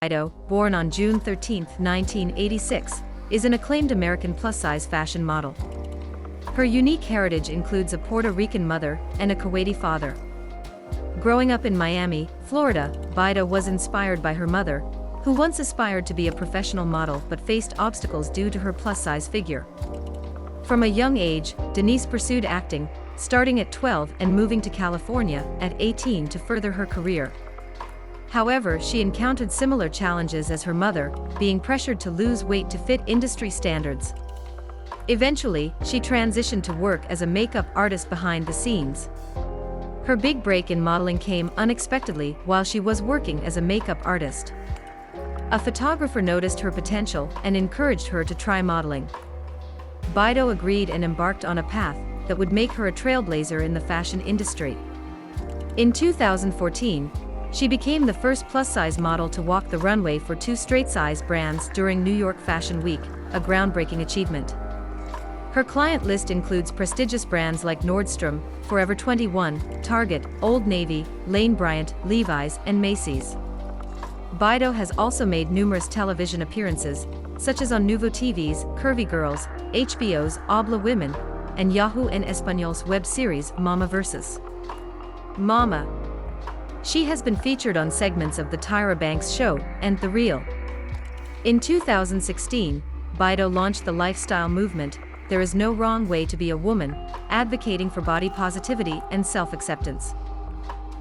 Bido, born on June 13, 1986, is an acclaimed American plus-size fashion model. Her unique heritage includes a Puerto Rican mother and a Kuwaiti father. Growing up in Miami, Florida, Bido was inspired by her mother, who once aspired to be a professional model but faced obstacles due to her plus-size figure. From a young age, Denise pursued acting, starting at 12 and moving to California at 18 to further her career. However, she encountered similar challenges as her mother, being pressured to lose weight to fit industry standards. Eventually, she transitioned to work as a makeup artist behind the scenes. Her big break in modeling came unexpectedly while she was working as a makeup artist. A photographer noticed her potential and encouraged her to try modeling. Bido agreed and embarked on a path that would make her a trailblazer in the fashion industry. In 2014, she became the first plus-size model to walk the runway for two straight-size brands during New York Fashion Week, a groundbreaking achievement. Her client list includes prestigious brands like Nordstrom, Forever 21, Target, Old Navy, Lane Bryant, Levi's, and Macy's. Bido has also made numerous television appearances, such as on nuvoTV's Curvy Girls, HBO's Habla Women, and Yahoo and Español's web series Mama vs. Mama. She has been featured on segments of The Tyra Banks Show and The Real. In 2016, Bido launched the lifestyle movement, There Is No Wrong Way to Be a Woman, advocating for body positivity and self-acceptance.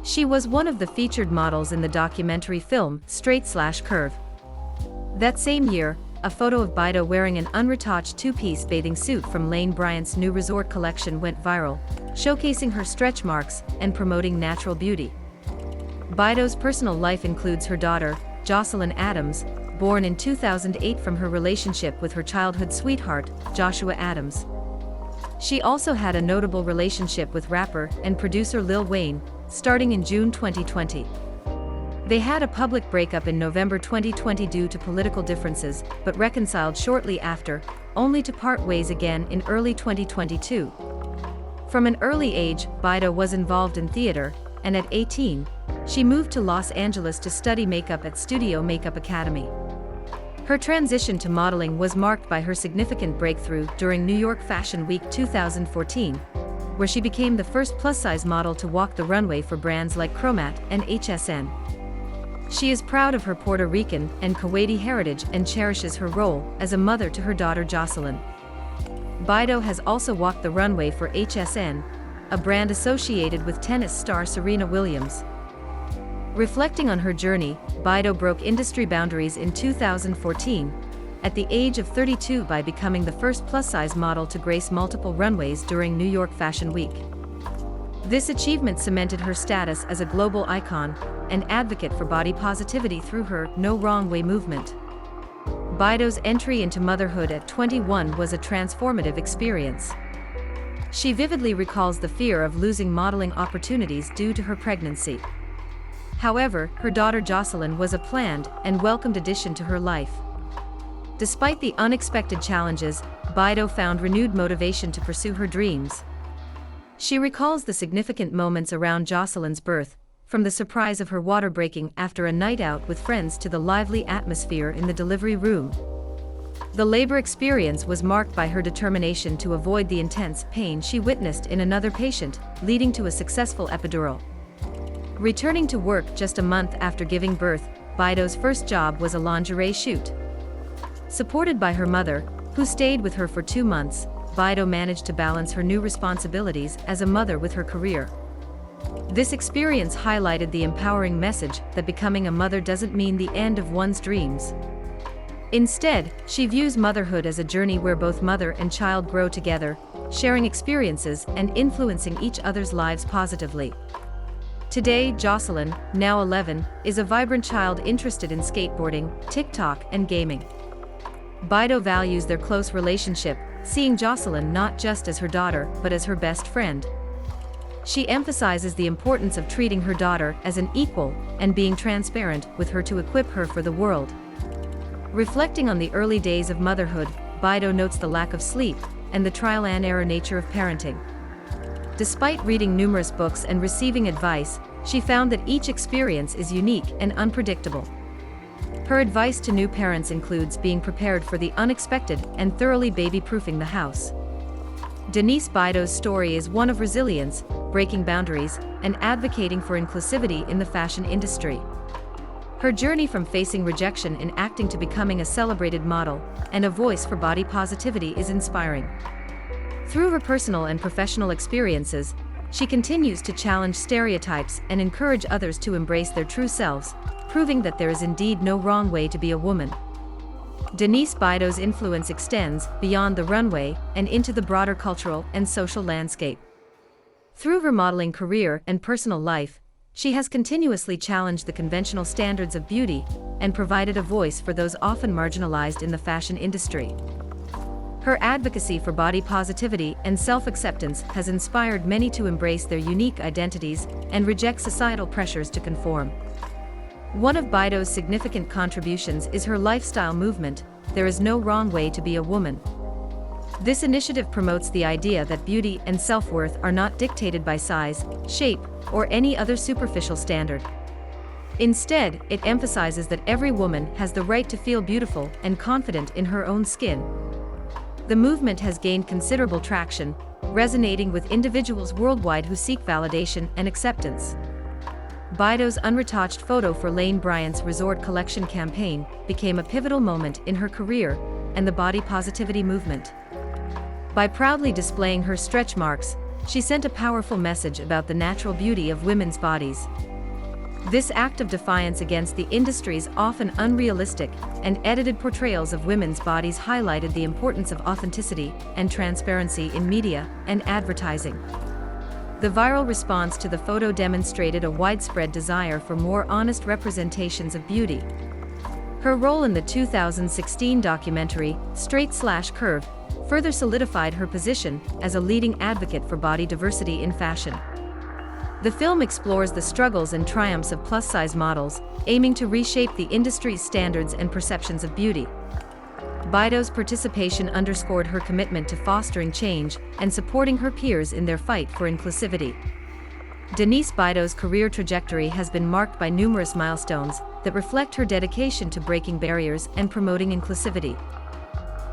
She was one of the featured models in the documentary film Straight/Curve. That same year, a photo of Bido wearing an unretouched two-piece bathing suit from Lane Bryant's new resort collection went viral, showcasing her stretch marks and promoting natural beauty. Bido's personal life includes her daughter, Jocelyn Adams, born in 2008 from her relationship with her childhood sweetheart, Joshua Adams. She also had a notable relationship with rapper and producer Lil Wayne, starting in June 2020. They had a public breakup in November 2020 due to political differences, but reconciled shortly after, only to part ways again in early 2022. From an early age, Bido was involved in theater, and at 18, she moved to Los Angeles to study makeup at Studio Makeup Academy. Her transition to modeling was marked by her significant breakthrough during New York Fashion Week 2014, where she became the first plus-size model to walk the runway for brands like Chromat and HSN. She is proud of her Puerto Rican and Kuwaiti heritage and cherishes her role as a mother to her daughter Jocelyn. Bido has also walked the runway for HSN, a brand associated with tennis star Serena Williams. Reflecting on her journey, Bido broke industry boundaries in 2014, at the age of 32 by becoming the first plus-size model to grace multiple runways during New York Fashion Week. This achievement cemented her status as a global icon, an advocate for body positivity through her No Wrong Way movement. Bido's entry into motherhood at 21 was a transformative experience. She vividly recalls the fear of losing modeling opportunities due to her pregnancy. However, her daughter Jocelyn was a planned and welcomed addition to her life. Despite the unexpected challenges, Bido found renewed motivation to pursue her dreams. She recalls the significant moments around Jocelyn's birth, from the surprise of her water breaking after a night out with friends to the lively atmosphere in the delivery room. The labor experience was marked by her determination to avoid the intense pain she witnessed in another patient, leading to a successful epidural. Returning to work just a month after giving birth, Bido's first job was a lingerie shoot. Supported by her mother, who stayed with her for 2 months, Bido managed to balance her new responsibilities as a mother with her career. This experience highlighted the empowering message that becoming a mother doesn't mean the end of one's dreams. Instead, she views motherhood as a journey where both mother and child grow together, sharing experiences and influencing each other's lives positively. Today, Jocelyn, now 11, is a vibrant child interested in skateboarding, TikTok, and gaming. Bido values their close relationship, seeing Jocelyn not just as her daughter but as her best friend. She emphasizes the importance of treating her daughter as an equal and being transparent with her to equip her for the world. Reflecting on the early days of motherhood, Bido notes the lack of sleep and the trial-and-error nature of parenting. Despite reading numerous books and receiving advice, she found that each experience is unique and unpredictable. Her advice to new parents includes being prepared for the unexpected and thoroughly baby-proofing the house. Denise Bido's story is one of resilience, breaking boundaries, and advocating for inclusivity in the fashion industry. Her journey from facing rejection in acting to becoming a celebrated model and a voice for body positivity is inspiring. Through her personal and professional experiences, she continues to challenge stereotypes and encourage others to embrace their true selves, proving that there is indeed no wrong way to be a woman. Denise Bido's influence extends beyond the runway and into the broader cultural and social landscape. Through her modeling career and personal life, she has continuously challenged the conventional standards of beauty and provided a voice for those often marginalized in the fashion industry. Her advocacy for body positivity and self-acceptance has inspired many to embrace their unique identities and reject societal pressures to conform. One of Bido's significant contributions is her lifestyle movement, "There is no wrong way to be a woman." This initiative promotes the idea that beauty and self-worth are not dictated by size, shape, or any other superficial standard. Instead, it emphasizes that every woman has the right to feel beautiful and confident in her own skin. The movement has gained considerable traction, resonating with individuals worldwide who seek validation and acceptance. Bido's unretouched photo for Lane Bryant's Resort Collection campaign became a pivotal moment in her career and the body positivity movement. By proudly displaying her stretch marks, she sent a powerful message about the natural beauty of women's bodies. This act of defiance against the industry's often unrealistic and edited portrayals of women's bodies highlighted the importance of authenticity and transparency in media and advertising. The viral response to the photo demonstrated a widespread desire for more honest representations of beauty. Her role in the 2016 documentary, Straight/Curve, further solidified her position as a leading advocate for body diversity in fashion. The film explores the struggles and triumphs of plus-size models, aiming to reshape the industry's standards and perceptions of beauty. Bido's participation underscored her commitment to fostering change and supporting her peers in their fight for inclusivity. Denise Bido's career trajectory has been marked by numerous milestones that reflect her dedication to breaking barriers and promoting inclusivity.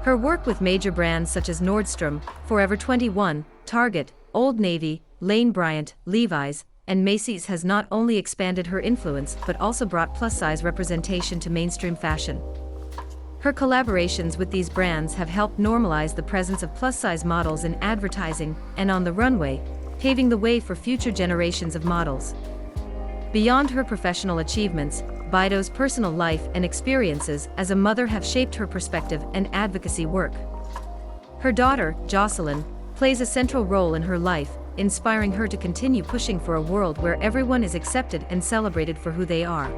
Her work with major brands such as Nordstrom, Forever 21, Target, Old Navy, Lane Bryant, Levi's, and Macy's has not only expanded her influence but also brought plus-size representation to mainstream fashion. Her collaborations with these brands have helped normalize the presence of plus-size models in advertising and on the runway, paving the way for future generations of models. Beyond her professional achievements, Bido's personal life and experiences as a mother have shaped her perspective and advocacy work. Her daughter, Jocelyn, plays a central role in her life, inspiring her to continue pushing for a world where everyone is accepted and celebrated for who they are.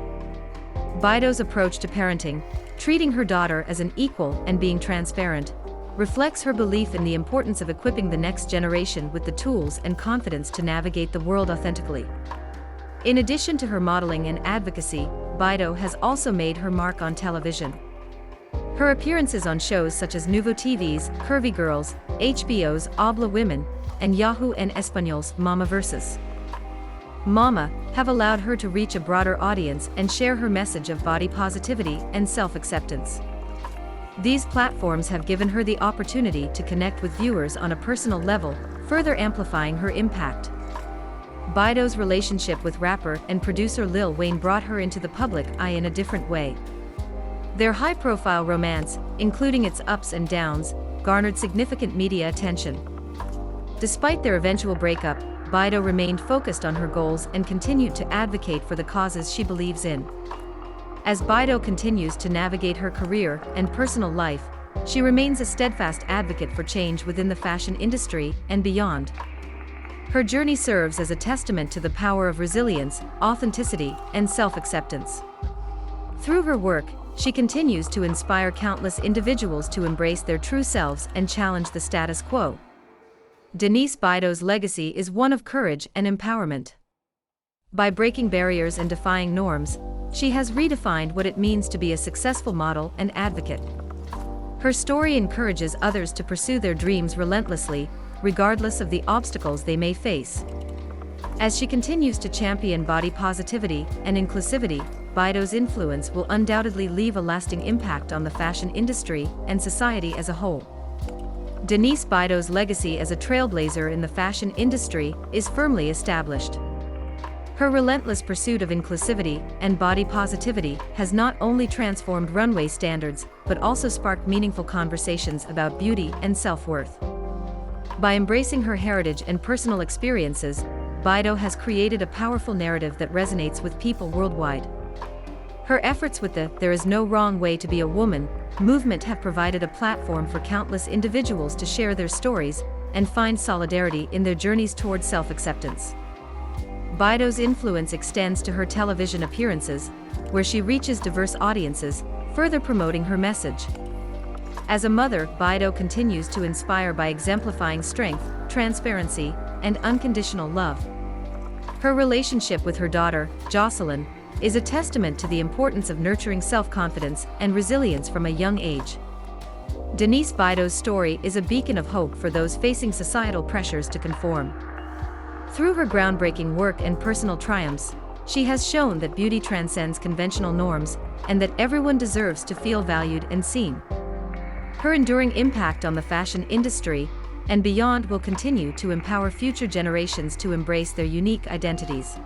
Bido's approach to parenting, treating her daughter as an equal and being transparent, reflects her belief in the importance of equipping the next generation with the tools and confidence to navigate the world authentically. In addition to her modeling and advocacy, Bido has also made her mark on television. Her appearances on shows such as nuvoTV's Curvy Girls, HBO's Habla Women, and Yahoo and Español's Mama vs. Mama have allowed her to reach a broader audience and share her message of body positivity and self-acceptance. These platforms have given her the opportunity to connect with viewers on a personal level, further amplifying her impact. Bido's relationship with rapper and producer Lil Wayne brought her into the public eye in a different way. Their high-profile romance, including its ups and downs, garnered significant media attention. Despite their eventual breakup, Bido remained focused on her goals and continued to advocate for the causes she believes in. As Bido continues to navigate her career and personal life, she remains a steadfast advocate for change within the fashion industry and beyond. Her journey serves as a testament to the power of resilience, authenticity, and self-acceptance. Through her work, she continues to inspire countless individuals to embrace their true selves and challenge the status quo. Denise Bido's legacy is one of courage and empowerment. By breaking barriers and defying norms, she has redefined what it means to be a successful model and advocate. Her story encourages others to pursue their dreams relentlessly, regardless of the obstacles they may face. As she continues to champion body positivity and inclusivity, Bido's influence will undoubtedly leave a lasting impact on the fashion industry and society as a whole. Denise Bido's legacy as a trailblazer in the fashion industry is firmly established. Her relentless pursuit of inclusivity and body positivity has not only transformed runway standards, but also sparked meaningful conversations about beauty and self-worth. By embracing her heritage and personal experiences, Bido has created a powerful narrative that resonates with people worldwide. Her efforts with the "There is no wrong way to be a woman" movement have provided a platform for countless individuals to share their stories and find solidarity in their journeys towards self-acceptance. Bido's influence extends to her television appearances, where she reaches diverse audiences, further promoting her message. As a mother, Bido continues to inspire by exemplifying strength, transparency, and unconditional love. Her relationship with her daughter, Jocelyn, is a testament to the importance of nurturing self-confidence and resilience from a young age. Denise Bido's story is a beacon of hope for those facing societal pressures to conform. Through her groundbreaking work and personal triumphs, she has shown that beauty transcends conventional norms and that everyone deserves to feel valued and seen. Her enduring impact on the fashion industry and beyond will continue to empower future generations to embrace their unique identities.